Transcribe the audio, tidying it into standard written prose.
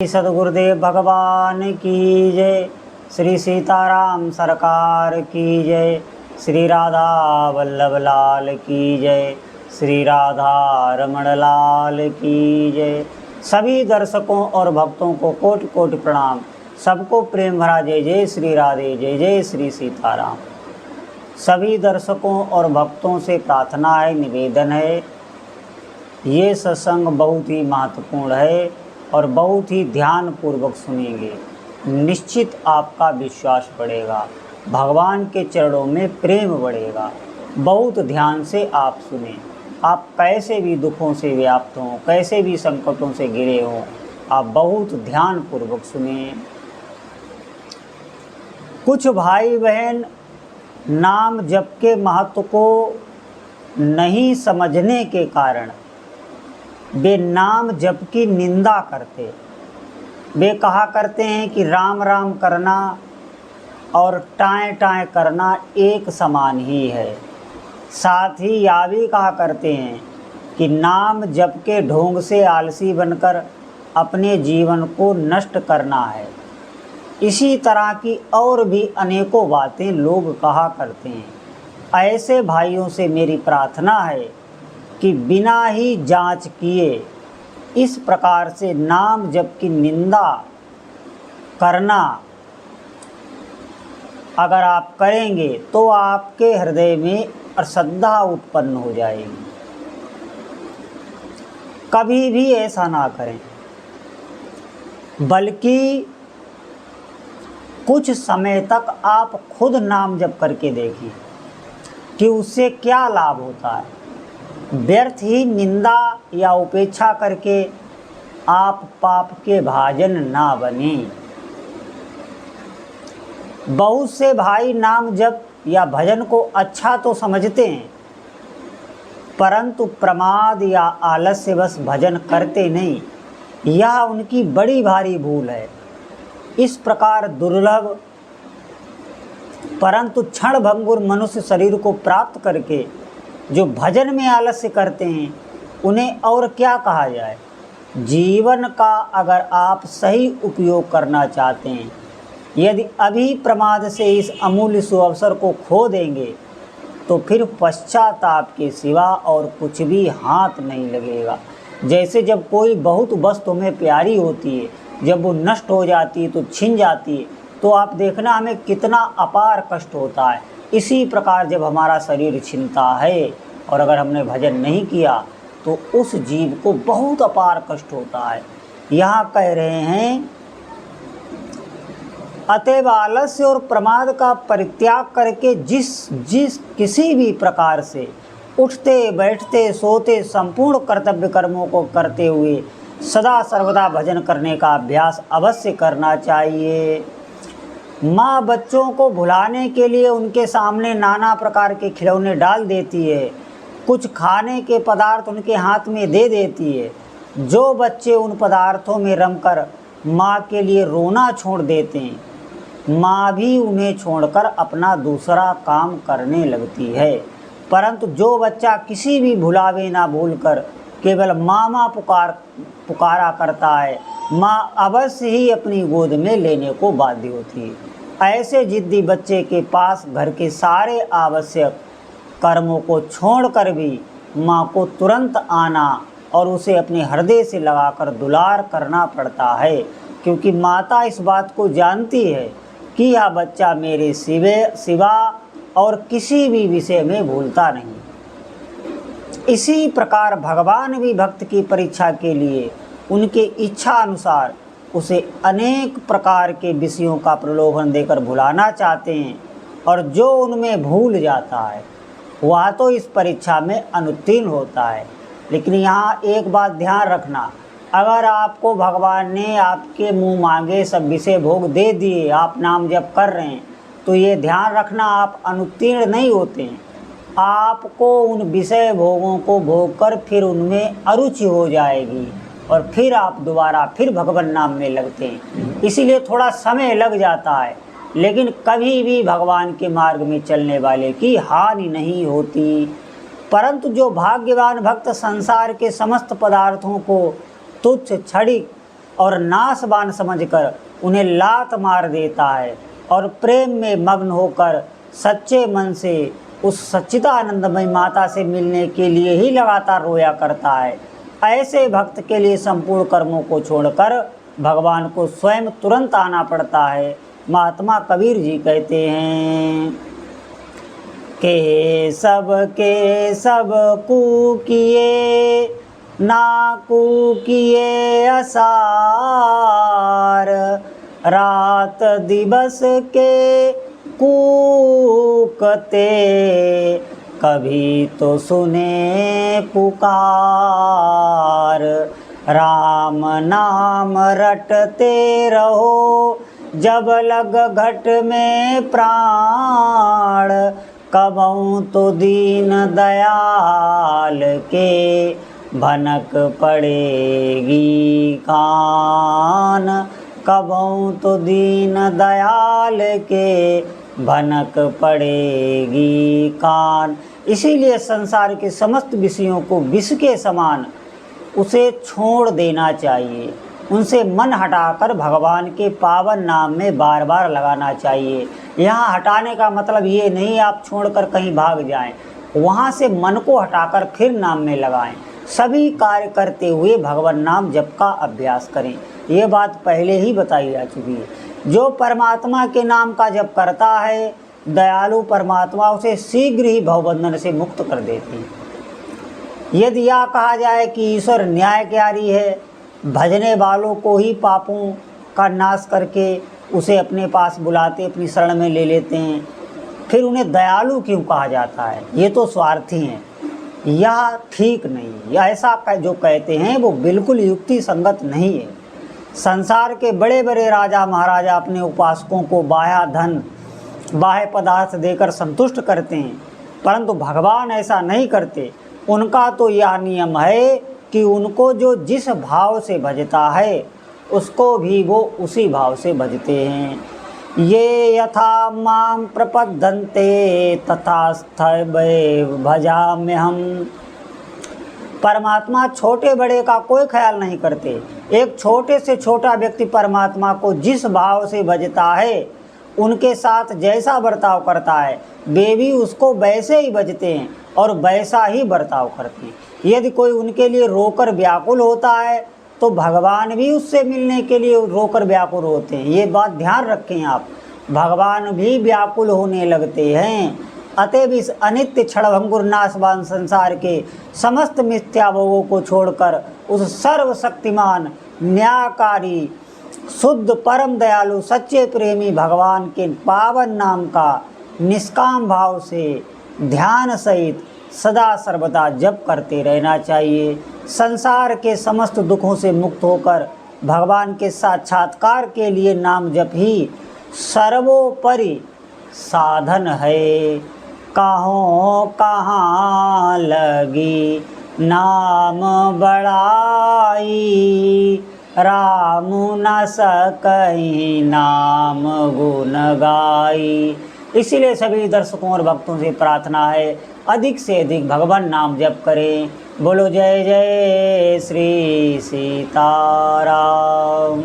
सदगुरुदेव भगवान की जय। श्री सीताराम सरकार की जय। श्री राधा वल्लभ लाल की जय। श्री राधा रमण लाल की जय। सभी दर्शकों और भक्तों को कोटि कोटि प्रणाम। सबको प्रेम भरा जय जय श्री राधे, जय जय श्री सीताराम। सभी दर्शकों और भक्तों से प्रार्थना है, निवेदन है, ये सत्संग बहुत ही महत्वपूर्ण है और बहुत ही ध्यान पूर्वक सुनेंगे। निश्चित आपका विश्वास बढ़ेगा, भगवान के चरणों में प्रेम बढ़ेगा। बहुत ध्यान से आप सुने। आप कैसे भी दुखों से व्याप्त हों, कैसे भी संकटों से घिरे हों, आप बहुत ध्यान पूर्वक सुने। कुछ भाई बहन नाम जप के महत्व को नहीं समझने के कारण वे नाम जप की निंदा करते। वे कहा करते हैं कि राम राम करना और टाएं टाएं करना एक समान ही है। साथ ही यह भी कहा करते हैं कि नाम जप के ढोंग से आलसी बनकर अपने जीवन को नष्ट करना है। इसी तरह की और भी अनेकों बातें लोग कहा करते हैं। ऐसे भाइयों से मेरी प्रार्थना है कि बिना ही जांच किए इस प्रकार से नाम जप की निंदा करना अगर आप करेंगे तो आपके हृदय में अश्रद्धा उत्पन्न हो जाएगी। कभी भी ऐसा ना करें, बल्कि कुछ समय तक आप खुद नाम जप करके देखिए कि उससे क्या लाभ होता है। व्यर्थ ही निंदा या उपेक्षा करके आप पाप के भाजन ना बने। बहुत से भाई नाम जप या भजन को अच्छा तो समझते हैं, परंतु प्रमाद या आलस्यवश भजन करते नहीं। यह उनकी बड़ी भारी भूल है। इस प्रकार दुर्लभ परंतु क्षणभंगुर मनुष्य शरीर को प्राप्त करके जो भजन में आलस्य करते हैं, उन्हें और क्या कहा जाए। जीवन का अगर आप सही उपयोग करना चाहते हैं, यदि अभी प्रमाद से इस अमूल्य सुअवसर को खो देंगे तो फिर पश्चाताप के सिवा और कुछ भी हाथ नहीं लगेगा। जैसे जब कोई बहुत वस्तु में प्यारी होती है, जब वो नष्ट हो जाती है तो छिन जाती है, तो आप देखना हमें कितना अपार कष्ट होता है। इसी प्रकार जब हमारा शरीर छिनता है और अगर हमने भजन नहीं किया तो उस जीव को बहुत अपार कष्ट होता है। यहाँ कह रहे हैं, अतएव आलस्य और प्रमाद का परित्याग करके जिस किसी भी प्रकार से उठते बैठते सोते संपूर्ण कर्तव्य कर्मों को करते हुए सदा सर्वदा भजन करने का अभ्यास अवश्य करना चाहिए। माँ बच्चों को भुलाने के लिए उनके सामने नाना प्रकार के खिलौने डाल देती है, कुछ खाने के पदार्थ उनके हाथ में दे देती है। जो बच्चे उन पदार्थों में रमकर माँ के लिए रोना छोड़ देते हैं, माँ भी उन्हें छोड़कर अपना दूसरा काम करने लगती है। परंतु जो बच्चा किसी भी भुलावे ना भूलकर केवल मामा पुकारा करता है, माँ अवश्य ही अपनी गोद में लेने को बाध्य होती है। ऐसे जिद्दी बच्चे के पास घर के सारे आवश्यक कर्मों को छोड़कर भी माँ को तुरंत आना और उसे अपने हृदय से लगाकर दुलार करना पड़ता है, क्योंकि माता इस बात को जानती है कि यह बच्चा मेरे सिवा और किसी भी विषय में भूलता नहीं। इसी प्रकार भगवान भी भक्त की परीक्षा के लिए उनके इच्छा अनुसार उसे अनेक प्रकार के विषयों का प्रलोभन देकर भुलाना चाहते हैं, और जो उनमें भूल जाता है वह तो इस परीक्षा में अनुत्तीर्ण होता है। लेकिन यहाँ एक बात ध्यान रखना, अगर आपको भगवान ने आपके मुंह मांगे सब विषय भोग दे दिए, आप नाम जप कर रहे हैं, तो ये ध्यान रखना आप अनुत्तीर्ण नहीं होते हैं। आपको उन विषय भोगों को भोग कर फिर उनमें अरुचि हो जाएगी और फिर आप दोबारा फिर भगवान नाम में लगते हैं। इसीलिए थोड़ा समय लग जाता है, लेकिन कभी भी भगवान के मार्ग में चलने वाले की हानि नहीं होती। परंतु जो भाग्यवान भक्त संसार के समस्त पदार्थों को तुच्छ, क्षणिक और नाशवान समझकर उन्हें लात मार देता है और प्रेम में मग्न होकर सच्चे मन से उस सच्चिदानंदमयी माता से मिलने के लिए ही लगातार रोया करता है। ऐसे भक्त के लिए संपूर्ण कर्मों को छोड़कर भगवान को स्वयं तुरंत आना पड़ता है। महात्मा कबीर जी कहते हैं के सब कूकिए ना कूकिए असार, रात दिवस के कूकते कभी तो सुने पुकार। राम नाम रटते रहो जब लग घट में प्राण, कबहु तो दीन दयाल के भनक पड़ेगी कान, कबहु तो दीन दयाल के भनक पड़ेगी कान। इसीलिए संसार के समस्त विषयों को विष के समान उसे छोड़ देना चाहिए, उनसे मन हटाकर भगवान के पावन नाम में बार बार लगाना चाहिए। यहाँ हटाने का मतलब ये नहीं आप छोड़कर कहीं भाग जाएं, वहाँ से मन को हटाकर फिर नाम में लगाएं। सभी कार्य करते हुए भगवान नाम जप का अभ्यास करें। ये बात पहले ही बताई जा चुकी है। जो परमात्मा के नाम का जप करता है, दयालु परमात्मा उसे शीघ्र ही भवबंधन से मुक्त कर देती है। यदि यह कहा जाए कि ईश्वर न्यायकारी है, भजने वालों को ही पापों का नाश करके उसे अपने पास बुलाते, अपनी शरण में ले लेते हैं, फिर उन्हें दयालु क्यों कहा जाता है? ये तो स्वार्थी हैं। यह ठीक नहीं, यह ऐसा जो कहते हैं वो बिल्कुल युक्ति संगत नहीं है। संसार के बड़े बड़े राजा महाराजा अपने उपासकों को बाह्य धन, बाह्य पदार्थ देकर संतुष्ट करते हैं, परंतु भगवान ऐसा नहीं करते। उनका तो यह नियम है कि उनको जो जिस भाव से भजता है उसको भी वो उसी भाव से भजते हैं। ये यथा मां प्रपद्यन्ते तथास्तवे भजाम्यहम्। परमात्मा छोटे बड़े का कोई ख्याल नहीं करते। एक छोटे से छोटा व्यक्ति परमात्मा को जिस भाव से भजता है, उनके साथ जैसा बर्ताव करता है, वे भी उसको वैसे ही भजते हैं और वैसा ही बर्ताव करते हैं। यदि कोई उनके लिए रोकर व्याकुल होता है तो भगवान भी उससे मिलने के लिए रोकर व्याकुल होते हैं। ये बात ध्यान रखें आप, भगवान भी व्याकुल होने लगते हैं। अतएव इस अनित्य क्षणभंगुर नाशवान संसार के समस्त मिथ्या भोगों को छोड़कर उस सर्वशक्तिमान न्यायकारी शुद्ध परम दयालु सच्चे प्रेमी भगवान के पावन नाम का निष्काम भाव से ध्यान सहित सदा सर्वदा जप करते रहना चाहिए। संसार के समस्त दुखों से मुक्त होकर भगवान के साक्षात्कार के लिए नाम जप ही सर्वोपरि साधन है। कहों कहाँ लगी नाम बड़ाई, राम न सकहीं नाम गुण गाई। इसीलिए सभी दर्शकों और भक्तों से प्रार्थना है, अधिक से अधिक भगवान नाम जप करें। बोलो जय जय श्री सीताराम।